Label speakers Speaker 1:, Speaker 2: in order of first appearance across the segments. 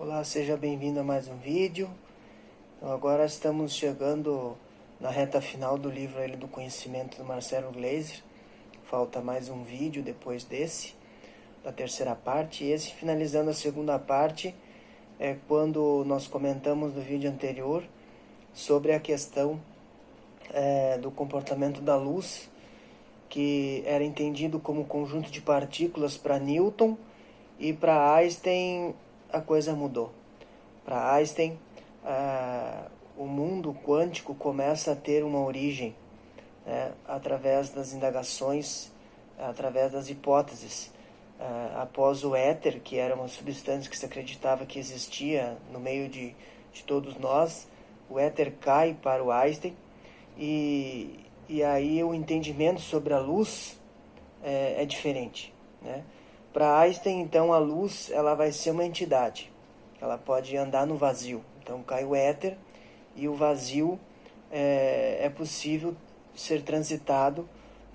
Speaker 1: Olá, seja bem-vindo a mais um vídeo. Então, agora estamos chegando na reta final do livro do Conhecimento do Marcelo Gleiser. Falta mais um vídeo depois desse, da terceira parte. E esse, finalizando a segunda parte, é quando nós comentamos no vídeo anterior sobre a questão do comportamento da luz, que era entendido como conjunto de partículas para Newton, e para Einstein a coisa mudou. Para Einstein, o mundo quântico começa a ter uma origem, através das indagações, através das hipóteses. Após o éter, que era uma substância que se acreditava que existia no meio de todos nós, o éter cai para o Einstein, e aí o entendimento sobre a luz é diferente, né? Para Einstein, então, a luz ela vai ser uma entidade. Ela pode andar no vazio. Então, cai o éter e o vazio é possível ser transitado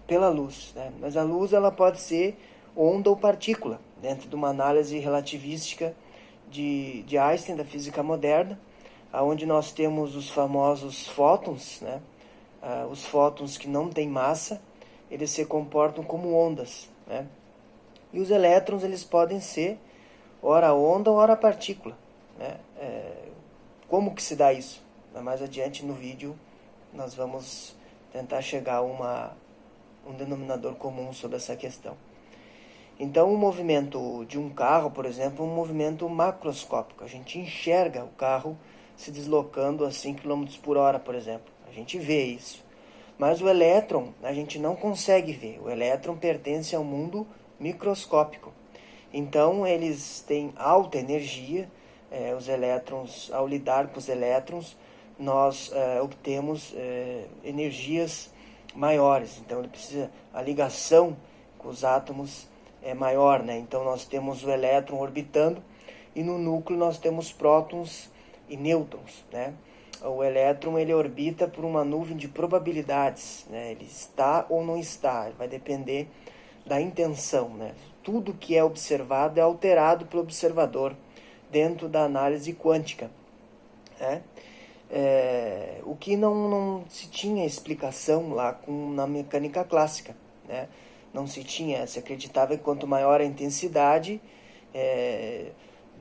Speaker 1: pela luz, né? Mas a luz ela pode ser onda ou partícula, dentro de uma análise relativística de Einstein, da física moderna, onde nós temos os famosos fótons, né? Os fótons que não têm massa, eles se comportam como ondas, né? E os elétrons, eles podem ser ora onda ou ora partícula, né? Como que se dá isso? Mais adiante no vídeo nós vamos tentar chegar a um denominador comum sobre essa questão. Então, o movimento de um carro, por exemplo, é um movimento macroscópico. A gente enxerga o carro se deslocando a 5 km por hora, por exemplo. A gente vê isso. Mas o elétron, a gente não consegue ver. O elétron pertence ao mundo microscópico. Então, eles têm alta energia. Os elétrons, ao lidar com os elétrons, nós obtemos energias maiores. Então, a ligação com os átomos é maior, né? Então, nós temos o elétron orbitando e no núcleo nós temos prótons e nêutrons, né? O elétron ele orbita por uma nuvem de probabilidades, né? Ele está ou não está, vai depender da intenção, né? Tudo que é observado é alterado pelo observador dentro da análise quântica, né? O que não se tinha explicação lá na mecânica clássica, né? Não se tinha, se acreditava que quanto maior a intensidade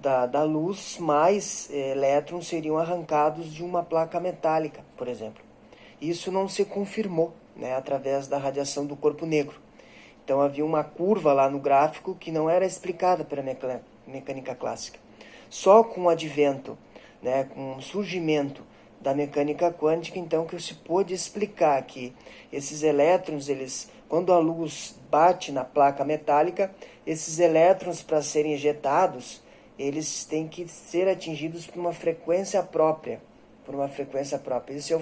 Speaker 1: da luz, mais elétrons seriam arrancados de uma placa metálica, por exemplo. Isso não se confirmou, né, através da radiação do corpo negro. Então havia uma curva lá no gráfico que não era explicada pela mecânica clássica. Só com o advento, né, com o surgimento da mecânica quântica, então, que se pôde explicar que esses elétrons, quando a luz bate na placa metálica, esses elétrons, para serem ejetados, eles têm que ser atingidos por uma frequência própria. Esse é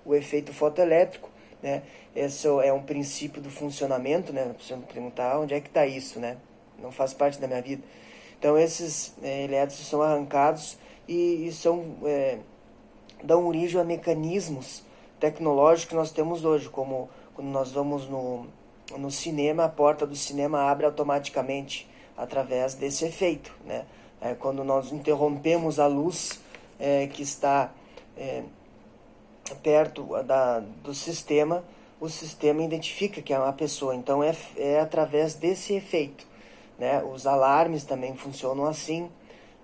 Speaker 1: o efeito fotoelétrico, né? Esse é um princípio do funcionamento, né? Você me perguntar onde é que está isso, né? Não faz parte da minha vida. Então, esses elétrons são arrancados e dão origem a mecanismos tecnológicos que nós temos hoje, como quando nós vamos no cinema, a porta do cinema abre automaticamente através desse efeito, né? Quando nós interrompemos a luz que está perto do sistema, o sistema identifica que é uma pessoa. Então é através desse efeito, né? Os alarmes também funcionam assim,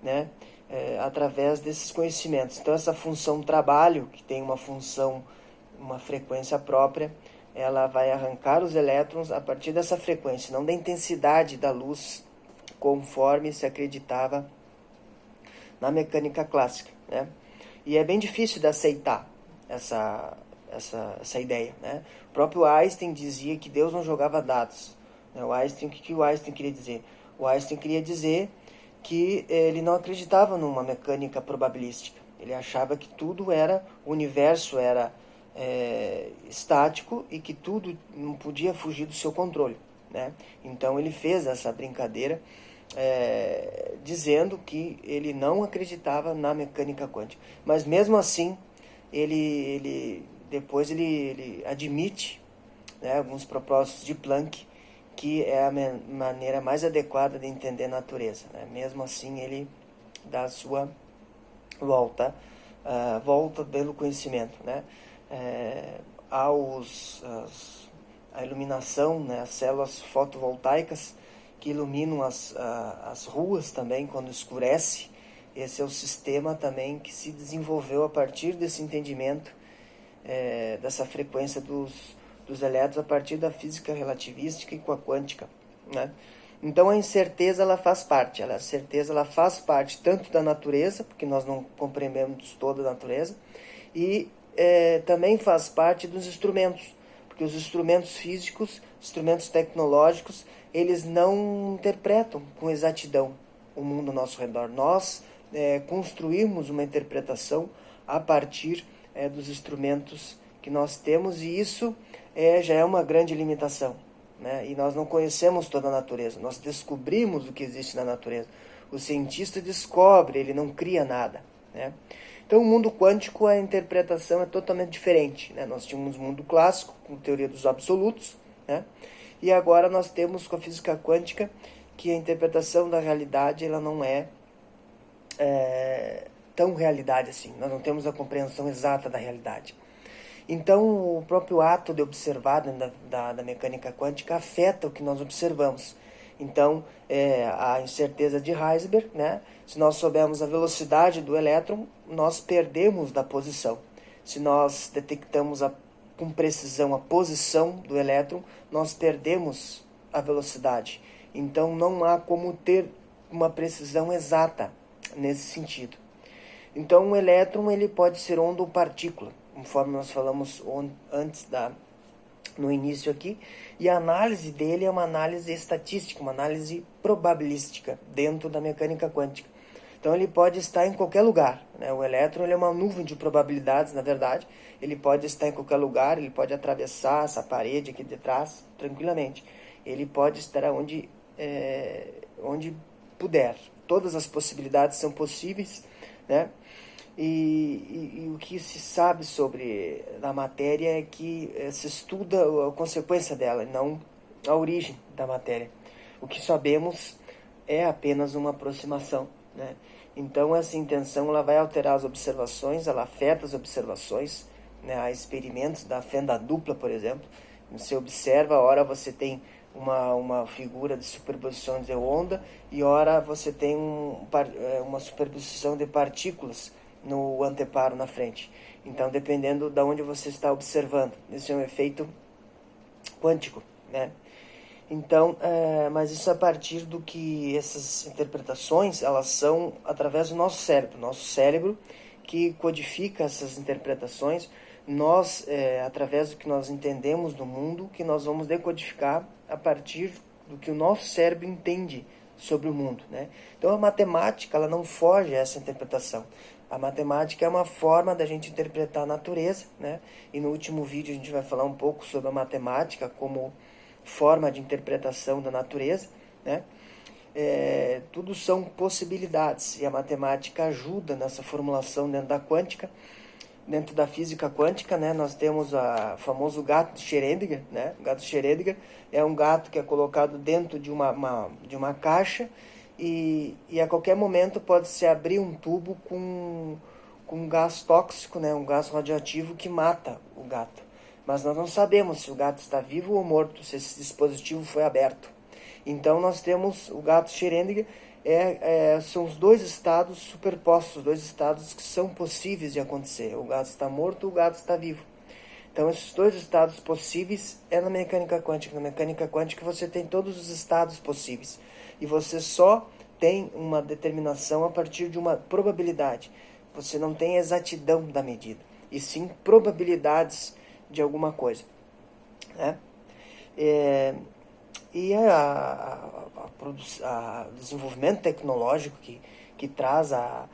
Speaker 1: né? Através desses conhecimentos. Então essa função trabalho, que tem uma frequência própria, ela vai arrancar os elétrons a partir dessa frequência, não da intensidade da luz, conforme se acreditava na mecânica clássica, né? E é bem difícil de aceitar essa ideia, né? O próprio Einstein dizia que Deus não jogava dados, né? O que o Einstein queria dizer? O Einstein queria dizer que ele não acreditava numa mecânica probabilística. Ele achava que o universo era estático e que tudo não podia fugir do seu controle, né? Então ele fez essa brincadeira dizendo que ele não acreditava na mecânica quântica. Mas mesmo assim, depois ele admite, né, alguns propósitos de Planck, que é a maneira mais adequada de entender a natureza, né? Mesmo assim, ele da sua volta, volta pelo conhecimento, né? A iluminação, né? As células fotovoltaicas que iluminam as ruas também quando escurece. Esse é o sistema também que se desenvolveu a partir desse entendimento, dessa frequência dos elétrons a partir da física relativística e com a quântica, né? Então a incerteza ela faz parte, a certeza ela faz parte tanto da natureza, porque nós não compreendemos toda a natureza, e também faz parte dos instrumentos, porque os instrumentos físicos, instrumentos tecnológicos, eles não interpretam com exatidão o mundo ao nosso redor. Nós construímos uma interpretação a partir dos instrumentos que nós temos, e isso já é uma grande limitação, né? E nós não conhecemos toda a natureza, nós descobrimos o que existe na natureza. O cientista descobre, ele não cria nada, né? Então, o mundo quântico, a interpretação é totalmente diferente, né? Nós tínhamos o mundo clássico, com teoria dos absolutos, né? E agora nós temos com a física quântica que a interpretação da realidade ela não é tão realidade assim. Nós não temos a compreensão exata da realidade. Então, o próprio ato de observar da mecânica quântica afeta o que nós observamos. Então, a incerteza de Heisenberg, né? Se nós soubermos a velocidade do elétron, nós perdemos da posição. Se nós detectamos com precisão a posição do elétron, nós perdemos a velocidade. Então, não há como ter uma precisão exata nesse sentido. Então, o elétron ele pode ser onda ou partícula, conforme nós falamos antes no início aqui, e a análise dele é uma análise estatística, uma análise probabilística dentro da mecânica quântica. Então ele pode estar em qualquer lugar, né? O elétron ele é uma nuvem de probabilidades, na verdade. Ele pode estar em qualquer lugar, ele pode atravessar essa parede aqui de trás tranquilamente. Ele pode estar onde puder. Todas as possibilidades são possíveis, né? E o que se sabe sobre a matéria é que se estuda a consequência dela, não a origem da matéria. O que sabemos é apenas uma aproximação, né? Então essa intenção ela vai alterar as observações, ela afeta as observações, né? Há experimentos da fenda dupla, por exemplo. Você observa, a hora você tem uma figura de superposição de onda e ora você tem uma superposição de partículas no anteparo na frente. Então, dependendo de onde você está observando, esse é um efeito quântico, né? Então, mas isso a partir do que essas interpretações, elas são através do nosso cérebro que codifica essas interpretações. Nós, através do que nós entendemos do mundo, que nós vamos decodificar a partir do que o nosso cérebro entende sobre o mundo, né? Então, a matemática, ela não foge a essa interpretação. A matemática é uma forma da gente interpretar a natureza, né? E no último vídeo a gente vai falar um pouco sobre a matemática como forma de interpretação da natureza, né? Tudo são possibilidades e a matemática ajuda nessa formulação dentro da quântica. Dentro da física quântica, né, nós temos o famoso gato de Schrödinger, né? O gato de Schrödinger é um gato que é colocado dentro de uma caixa e a qualquer momento pode-se abrir um tubo com um gás tóxico, né, um gás radioativo que mata o gato. Mas nós não sabemos se o gato está vivo ou morto, se esse dispositivo foi aberto. Então nós temos o gato Schrödinger, são os dois estados superpostos, dois estados que são possíveis de acontecer. O gato está morto, o gato está vivo. Então esses dois estados possíveis é na mecânica quântica. Na mecânica quântica você tem todos os estados possíveis. E você só tem uma determinação a partir de uma probabilidade. Você não tem exatidão da medida, e sim probabilidades de alguma coisa, né? E o desenvolvimento tecnológico que traz a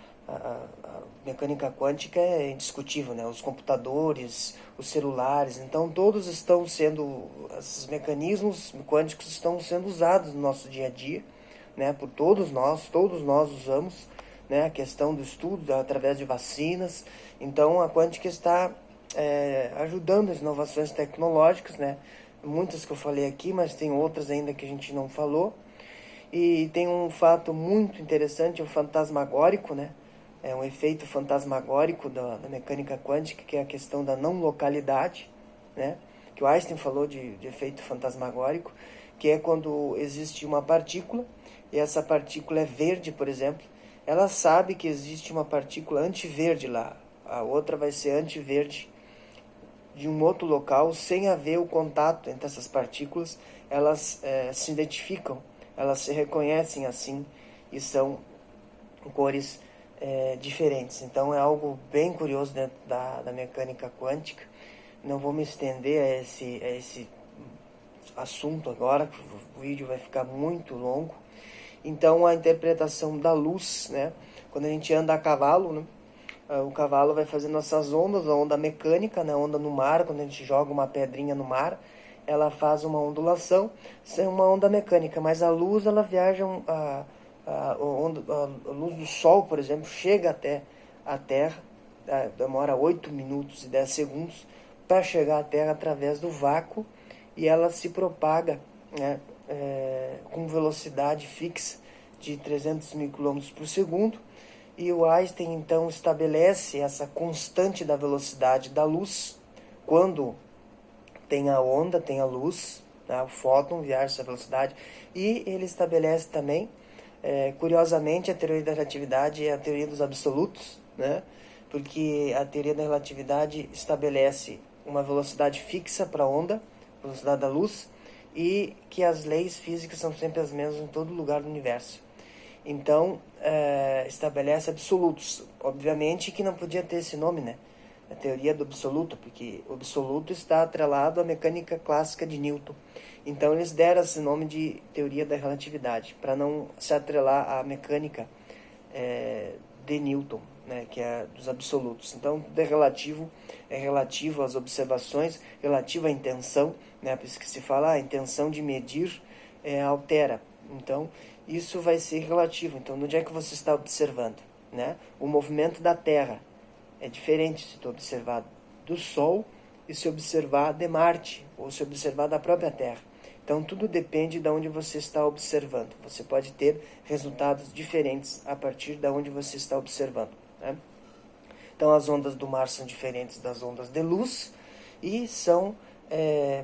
Speaker 1: mecânica quântica é indiscutível, né? Os computadores, os celulares, então todos estão sendo, esses mecanismos quânticos estão sendo usados no nosso dia a dia, né? Por todos nós usamos, né? A questão do estudo através de vacinas. Então a quântica está ajudando as inovações tecnológicas, né? Muitas que eu falei aqui, mas tem outras ainda que a gente não falou. E tem um fato muito interessante, o fantasmagórico, né? É um efeito fantasmagórico da mecânica quântica, que é a questão da não localidade, né? Que o Einstein falou de efeito fantasmagórico, que é quando existe uma partícula, e essa partícula é verde, por exemplo, ela sabe que existe uma partícula antiverde lá, a outra vai ser antiverde de um outro local, sem haver o contato entre essas partículas, elas se identificam, elas se reconhecem assim, e são cores diferentes. Então é algo bem curioso dentro da mecânica quântica. Não vou me estender a esse assunto agora, o vídeo vai ficar muito longo. Então a interpretação da luz, né? Quando a gente anda a cavalo, né? O cavalo vai fazendo essas ondas, a onda mecânica, né? A onda no mar, quando a gente joga uma pedrinha no mar, ela faz uma ondulação, isso é uma onda mecânica, mas a luz, ela viaja, a luz do sol, por exemplo, chega até a Terra, demora 8 minutos e 10 segundos para chegar à Terra através do vácuo, e ela se propaga, né, com velocidade fixa de 300 mil km por segundo, e o Einstein então estabelece essa constante da velocidade da luz quando tem a onda, tem a luz, né, o fóton viaja essa velocidade, e ele estabelece também, curiosamente, a teoria da relatividade é a teoria dos absolutos, né, porque a teoria da relatividade estabelece uma velocidade fixa para a onda, velocidade da luz, e que as leis físicas são sempre as mesmas em todo lugar do universo. Então, estabelece absolutos. Obviamente que não podia ter esse nome, né? A teoria do absoluto, porque o absoluto está atrelado à mecânica clássica de Newton. Então, eles deram esse nome de teoria da relatividade, para não se atrelar à mecânica de Newton, né? Que é dos absolutos. Então, tudo é relativo às observações, relativo à intenção, né? Por isso que se fala, a intenção de medir altera. Então, isso vai ser relativo. Então, onde é que você está observando, né? O movimento da Terra é diferente se tu observar do Sol e se observar de Marte, ou se observar da própria Terra. Então, tudo depende de onde você está observando. Você pode ter resultados diferentes a partir de onde você está observando, né? Então, as ondas do mar são diferentes das ondas de luz, e são,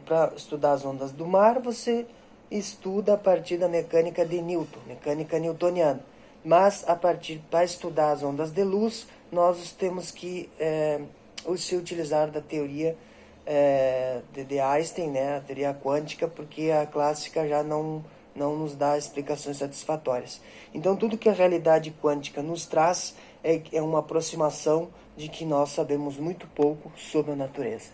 Speaker 1: para estudar as ondas do mar, você estuda a partir da mecânica de Newton, mecânica newtoniana. Mas, para estudar as ondas de luz, nós temos que se utilizar da teoria de Einstein, né, a teoria quântica, porque a clássica já não nos dá explicações satisfatórias. Então, tudo que a realidade quântica nos traz é uma aproximação de que nós sabemos muito pouco sobre a natureza.